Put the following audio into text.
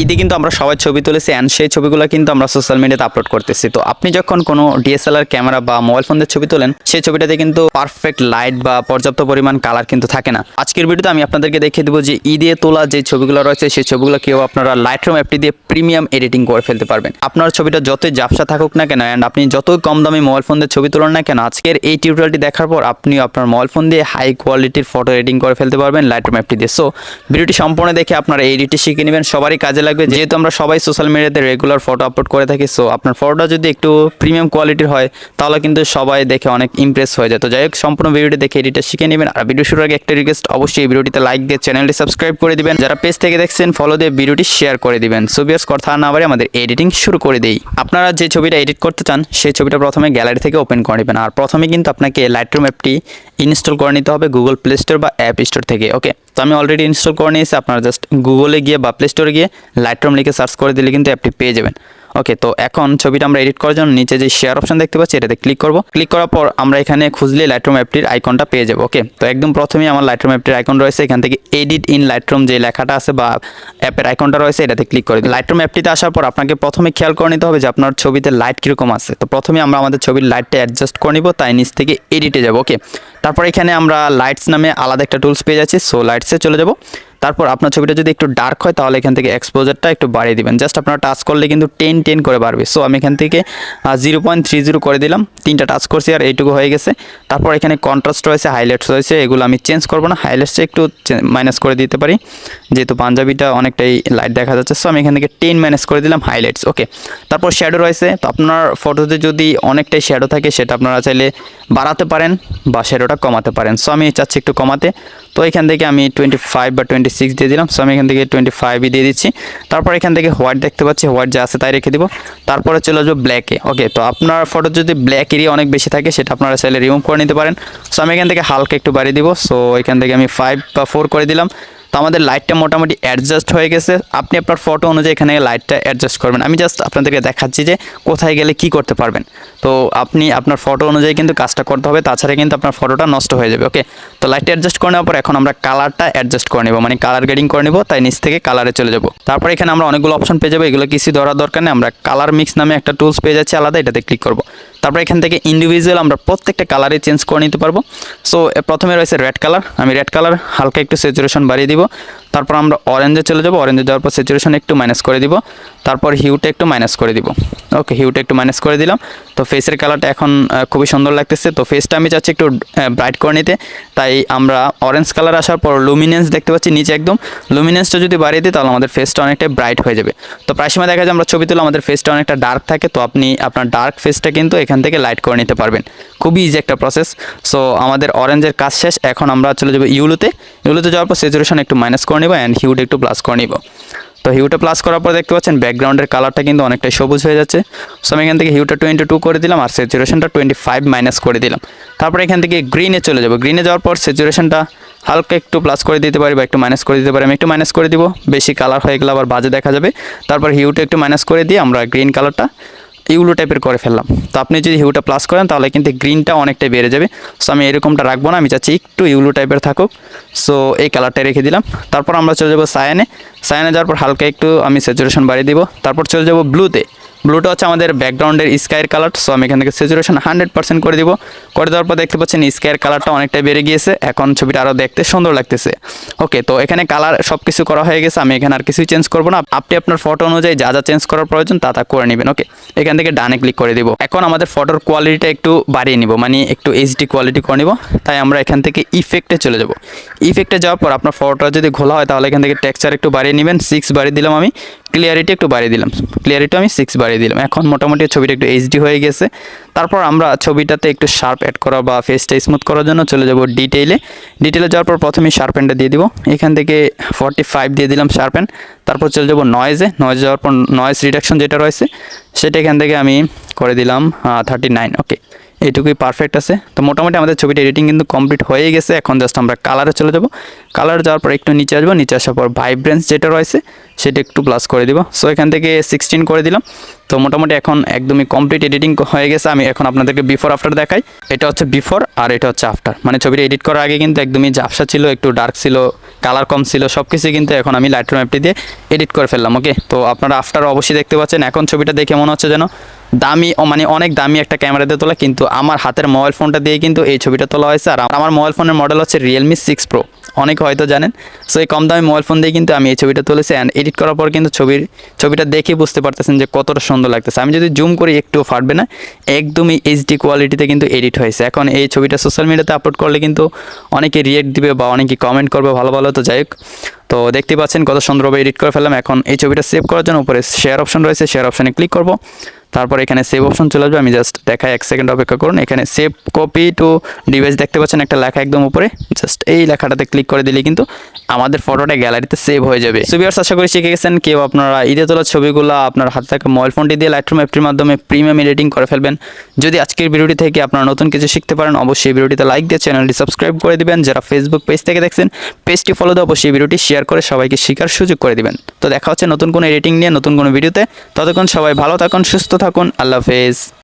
ঈদে কিন্তু আমরা সবাই ছবি তুলেছি অ্যান্ড সেই ছবিগুলো কিন্তু আমরা সোশ্যাল মিডিয়াতে আপলোড করতেছি। তো আপনি যখন কোনো ডিএসএলআর ক্যামেরা বা মোবাইল ফোন দিয়ে ছবি তোলেন, সেই ছবিটাতে কিন্তু পারফেক্ট লাইট বা পর্যাপ্ত পরিমাণ কালার কিন্তু থাকে না। আজকের ভিডিওতে আমি আপনাদেরকে দেখিয়ে দেবো যে ঈদে তোলা যে ছবিগুলো রয়েছে সেই ছবিগুলো কেউ আপনারা লাইটরুম অ্যাপটি দিয়ে প্রিমিয়াম এডিটিং করে ফেলতে পারবেন। আপনার ছবিটা যতই ঝাপসা থাকুক না কেন অ্যান্ড আপনি যতই কম দামি মোবাইল ফোন দিয়ে ছবি তোলেন না কেন, আজকের এই টিউটোরিয়ালটি দেখার পর আপনি আপনার মোবাইল ফোন দিয়ে হাই কোয়ালিটির ফটো এডিটিং করে ফেলতে পারবেন লাইটরুম অ্যাপটি দিয়ে। সো ভিডিওটি সম্পূর্ণ দেখে আপনারা এডিটটি শিখে নেবেন, সবারই কাজে লাগবে, যেহেতু আমরা সবাই সোশ্যাল মিডিয়াতে রেগুলার ফটো আপলোড করে থাকি। সো আপনার ফটোটা যদি একটু প্রিমিয়াম কোয়ালিটির হয় তাহলে কিন্তু সবাই দেখে অনেক ইমপ্রেস হয়ে যায়। তো যাই হোক, সম্পূর্ণ ভিডিওটি দেখে এডিটটা শিখে নেবেন। আর ভিডিও শুরুর আগে একটা রিকোয়েস্ট, অবশ্যই এই ভিডিওটিতে লাইক দিয়ে চ্যানেলটি সাবস্ক্রাইব করে দিবেন। যারা পেজ থেকে দেখছেন ফলো দিয়ে ভিডিওটি শেয়ার করে দিবেন। সো ভিউয়ার্স, কথা না বাড়িয়ে আমাদের এডিটিং শুরু করে দেই। আপনারা যে ছবিটা এডিট করতে চান সেই ছবিটা প্রথমে গ্যালারি থেকে ওপেন করে নেবেন। আর প্রথমে কিন্তু আপনাকে লাইটরুম অ্যাপটি ইনস্টল করে নিতে হবে গুগল প্লে স্টোর বা অ্যাপ স্টোর থেকে। ওকে, তো আমি অলরেডি ইনস্টল করে নিয়েছি। আপনারা জাস্ট গুগলে গিয়ে বা প্লে স্টোরে গিয়ে লাইটরুম লিখে সার্চ করে দিলে কিন্তু অ্যাপটি পেয়ে যাবেন। ওকে, তো এখন ছবিটা আমরা এডিট করার জন্য নিচে যে শেয়ার অপশন দেখতে পাচ্ছি এটাতে ক্লিক করব। ক্লিক করার পর আমরা এখানে খুঁজলে লাইটরুম অ্যাপটির আইকনটা পেয়ে যাবো। ওকে, তো একদম প্রথমেই আমার লাইটরুম অ্যাপটির আইকন রয়েছে, এখান থেকে এডিট ইন লাইটরুম যে লেখাটা আছে বা অ্যাপের আইকনটা রয়েছে এটাতে ক্লিক করে দিই। লাইটরুম অ্যাপটিতে আসার পর আপনাকে প্রথমে খেয়াল করে নিতে হবে যে আপনার ছবিতে লাইট কীরকম আছে। তো প্রথমে আমরা আমাদের ছবির লাইটটা অ্যাডজাস্ট করে নিব, তাই নিচ থেকে এডিটে যাব। ওকে, তারপর এখানে আমরা লাইটস নামে আলাদা একটা টুলস পেয়ে যাচ্ছি। সো লাইটসে চলে যাব। তারপর আপনার ছবিটা যদি একটু ডার্ক হয় তাহলে এখান থেকে এক্সপোজারটা একটু বাড়িয়ে দিবেন। জাস্ট আপনারা টাচ করলে কিন্তু 10 করে বাড়বে। সো আমি এখান থেকে 0.30 করে দিলাম, 3টা টাচ করছি আর এইটুকু হয়ে গেছে। তারপর এখানে কন্ট্রাস্ট রয়েছে, হাইলাইটস রয়েছে, এগুলো আমি চেঞ্জ করবো না, হাইলাইটসে একটু মাইনাস করে দিতে পারি যেহেতু পাঞ্জাবিটা অনেকটাই লাইট দেখা যাচ্ছে। সো আমি এখান থেকে 10 মাইনাস করে দিলাম হাইলাইটস। ওকে, তারপর শ্যাডো রয়েছে। তো আপনার ফটোতে যদি অনেকটাই শ্যাডো থাকে সেটা আপনারা চাইলে বাড়াতে পারেন বা শ্যাডোটা কমাতে পারেন। সো আমি চাচ্ছি একটু কমাতে, তো এখান থেকে আমি 25 বা 26 দিয়ে দিলাম। সো আমি এখান থেকে 25ই দিয়ে দিচ্ছি। তারপর এখান থেকে হোয়াইট দেখতে পাচ্ছি, হোয়াইট যা আছে তাই রেখে দিব। তারপরে চলে আসবো ব্ল্যাকে। ওকে, তো আপনার ফটো যদি ব্ল্যাক এরিয়া অনেক বেশি থাকে সেটা আপনারা চাইলে রিমুভ করে নিতে পারেন। সো আমি এখান থেকে হালকা একটু বাড়িয়ে দিব। সো এখান থেকে আমি 5 বা 4 করে দিলাম। তো আমাদের লাইটটা মোটামুটি অ্যাডজাস্ট হয়ে গেছে। আপনি আপনার ফটো অনুযায়ী এখানে লাইটটা অ্যাডজাস্ট করবেন। আমি জাস্ট আপনাদেরকে দেখাচ্ছি যে কোথায় গেলে কি করতে পারবেন। তো আপনি আপনার ফটো অনুযায়ী কিন্তু কাজটা করতে হবে, তাছাড়া কিন্তু আপনার ফটোটা নষ্ট হয়ে যাবে। ওকে, তো লাইটটা অ্যাডজাস্ট করে নেওয়ার পর এখন আমরা কালারটা অ্যাডজাস্ট করে নেব, মানে কালার গ্রেডিং করে নেব। তাই নিচ থেকে কালারে চলে যাব। তারপর এখানে আমরা অনেকগুলো অপশন পেয়ে যাবো, এগুলো কিছু ধরার দরকার নেই। আমরা কালার মিক্স নামে একটা টুলস পেয়ে যাচ্ছি আলাদা, এটাতে ক্লিক করব। তারপর এখান থেকে ইন্ডিভিজুয়াল আমরা প্রত্যেকটা কালারে চেঞ্জ করে নিতে পারবো। সো প্রথমে রয়েছে রেড কালার, আমি রেড কালার হালকা একটু স্যাচুরেশন বাড়িয়ে দিব। তারপর আমরা অরেঞ্জে চলে যাব, অরেঞ্জে যাওয়ার পর স্যাচুরেশন একটু মাইনাস করে দিব। তারপর হিউটা একটু মাইনাস করে দিব। ওকে, হিউটা একটু মাইনাস করে দিলাম। তো ফেসের কালারটা এখন খুবই সুন্দর লাগতেছে। তো ফেসটা আমি চাচ্ছি একটু ব্রাইট করে নিতে, তাই আমরা অরেঞ্জ কালার আসার পর লুমিনেন্স দেখতে পাচ্ছি নিচে, একদম লুমিনেন্সটা যদি বাড়িয়ে দিই তাহলে আমাদের ফেসটা অনেকটা ব্রাইট হয়ে যাবে। তো প্রায় সময় দেখা যায় আমরা ছবি তুলে আমাদের ফেসটা অনেকটা ডার্ক থাকে, তো আপনি আপনার ডার্ক ফেসটা কিন্তু এখান থেকে লাইট করে নিতে পারবেন। খুবই ইজি একটা প্রসেস। সো আমাদের অরেঞ্জের কাজ শেষ, এখন আমরা চলে যাবো ইউলোতে। ইউলোতে যাওয়ার পর স্যাচুরেশন একটু মাইনাস করে নেব অ্যান্ড হিউটা একটু প্লাস করে নিব। তো হিউটা প্লাস করার পর দেখতে পাচ্ছেন ব্যাকগ্রাউন্ডের কালারটা কিন্তু অনেকটাই সবুজ হয়ে যাচ্ছে। সো আমি এখান থেকে হিউটা 22 করে দিলাম আর স্যাচুরেশনটা 25 মাইনাস করে দিলাম। তারপর এখান থেকে গ্রিনে চলে যাব। গ্রিনে যাওয়ার পর স্যাচুরেশনটা হালকা একটু প্লাস করে দিতে পারি বা একটু মাইনাস করে দিতে পারি। আমি একটু মাইনাস করে দিব, বেশি কালার হয়ে গেলে আবার বাজে দেখা যাবে। তারপর হিউটা একটু মাইনাস করে দিয়ে আমরা গ্রিন কালারটা ইউলো টাইপের করে ফেললাম। তো আপনি যদি হিউটা প্লাস করেন তাহলে কিন্তু গ্রিনটা অনেকটাই বেড়ে যাবে। সো আমি এরকমটা রাখবো না, আমি চাচ্ছি একটু ইউলো টাইপের থাকুক। সো এই কালারটা রেখে দিলাম। তারপর আমরা চলে যাবো সায়ানে। সায়ানে যাওয়ার পর হালকা একটু আমি স্যাচুরেশন বাড়িয়ে দিব। তারপর চলে যাবো ব্লুতে। ব্লুটা হচ্ছে আমাদের ব্যাকগ্রাউন্ডের স্কাইয়ের কালার। সো আমি এখান থেকে স্যাচুরেশন 100% করে দিব। করে দেওয়ার পর দেখতে পাচ্ছেন স্কাইয়ের কালারটা অনেকটাই বেড়ে গিয়েছে, এখন ছবিটা আরও দেখতে সুন্দর লাগতেছে। ওকে, তো এখানে কালার সব কিছু করা হয়ে গেছে, আমি এখানে আর কিছুই চেঞ্জ করবো না। আপনি আপনার ফটো অনুযায়ী যা যা চেঞ্জ করার প্রয়োজন তা করে নেবেন। ওকে, এখান থেকে ডানে ক্লিক করে দিব। এখন আমাদের ফটোর কোয়ালিটিটা একটু বাড়িয়ে নিব, মানে একটু এইচডি কোয়ালিটি করে নিব। তাই আমরা এখান থেকে ইফেক্টে চলে যাব। ইফেক্টে যাওয়ার পর আপনার ফটোটা যদি ঘোলা হয় তাহলে এখান থেকে টেক্সচার একটু বাড়িয়ে নেবেন, 6 বাড়িয়ে দিলাম আমি। ক্লিয়ারিটি একটু বাড়িয়ে দিলাম, ক্লিয়ারিটি আমি 6 বাড়িয়ে দিলাম। এখন মোটামুটি ছবিটা একটু এইচডি হয়ে গেছে। তারপর আমরা ছবিটাতে একটু শার্প অ্যাড করা বা ফেসটা স্মুথ করার জন্য চলে যাব ডিটেইলে। ডিটেইলে যাওয়ার পর প্রথমেই শার্পেনটা দিয়ে দিব, এখান থেকে 45 দিয়ে দিলাম শার্পেন। তারপর চলে যাব নয়েজে। নয়েজ যাওয়ার পর নয়েজ রিডাকশন যেটা রয়েছে সেটা এখান থেকে আমি করে দিলাম 39। ওকে, এইটুকুই পারফেক্ট আছে। তো মোটামুটি আমাদের ছবিটা এডিটিং কিন্তু কমপ্লিট হয়ে গেছে। এখন জাস্ট আমরা কালারে চলে যাব। কালার যাওয়ার পর একটু নিচে আসবো, নিচে আসার পর ভাইব্রেন্স যেটা রয়েছে সেটা একটু প্লাস করে দিব। সো এখান থেকে 16 করে দিলাম। তো মোটামুটি এখন একদমই কমপ্লিট এডিটিং হয়ে গেছে। আমি এখন আপনাদেরকে বিফোর আফটার দেখাই। এটা হচ্ছে বিফোর আর এটা হচ্ছে আফটার। মানে ছবিটা এডিট করার আগে কিন্তু একদমই ঝাপসা ছিল, একটু ডার্ক ছিল, কালার কম ছিল, সব কিছুই কিন্তু এখন আমি লাইটরুম অ্যাপটি দিয়ে এডিট করে ফেললাম। ওকে, তো আপনারা আফটার অবশ্যই দেখতে পাচ্ছেন। এখন ছবিটা দেখে মনে হচ্ছে যেন দামি, মানে অনেক দামি একটা ক্যামেরা দিয়ে তোলা, কিন্তু আমার হাতের মোবাইল ফোনটা দিয়ে কিন্তু এই ছবিটা তোলা হয়েছে। আর আমার মোবাইল ফোনের মডেল হচ্ছে Realme 6 Pro, অনেকে হয়তো জানেন। সো এই কম দামি মোবাইল ফোন দিয়ে কিন্তু আমি এই ছবিটা তুলেছি। অ্যান্ড এডিট করার পর কিন্তু ছবিটা দেখে বুঝতে পারতেছেন যে কতটা সুন্দর লাগতেছে। আমি যদি জুম করি একটুও ফাটবে না, একদমই এইচডি কোয়ালিটিতে কিন্তু এডিট হয়েছে। এখন এই ছবিটা সোশ্যাল মিডিয়াতে আপলোড করলে কিন্তু অনেকে রিয়েক্ট দিবে বা অনেকে কমেন্ট করবে ভালো ভালো। তো যাই হোক, তো দেখতে পাচ্ছেন কত সুন্দরভাবে এডিট করে ফেললাম। এখন এই ছবিটা সেভ করার জন্য উপরে শেয়ার অপশন রয়েছে, শেয়ার অপশনে ক্লিক করব। তারপর এখানে সেভ অপশন চলে আসবে। আমি জাস্ট দেখাই, 1 সেকেন্ড অপেক্ষা করুন। এখানে সেভ কপি টু ডিভাইস দেখতে পাচ্ছেন একটা লেখা একদম উপরে, জাস্ট এই লেখাটাতে ক্লিক করে দিলে কিন্তু আমাদের ফটোটা গ্যালারিতে সেভ হয়ে যাবে। সো ভিউয়ার্স, আশা করি শিখে গেছেন। কেউ আপনারা ঈদে তোলা ছবিগুলো আপনার হাতে থাকা মোবাইল ফোনটি দিয়ে লাইটরুম অ্যাপটির মাধ্যমে প্রিমিয়াম এডিটিং করে ফেলবেন। যদি আজকের ভিডিওটি থেকে আপনারা নতুন কিছু শিখতে পারেন, অবশ্যই ভিডিওটিতে লাইক দিয়ে চ্যানেলটি সাবস্ক্রাইব করে দিবেন। যারা ফেসবুক পেজ থেকে দেখছেন, পেজটি ফলো দিয়ে অবশ্যই ভিডিওটি শেয়ার করে সবাইকে শেখার সুযোগ করে দিবেন। তো দেখা হচ্ছে নতুন কোনো এডিটিং নিয়ে নতুন কোনো ভিডিওতে। ততক্ষণ সবাই ভালো থাকুন, সুস্থ থাকুন। আল্লাহ হাফেজ।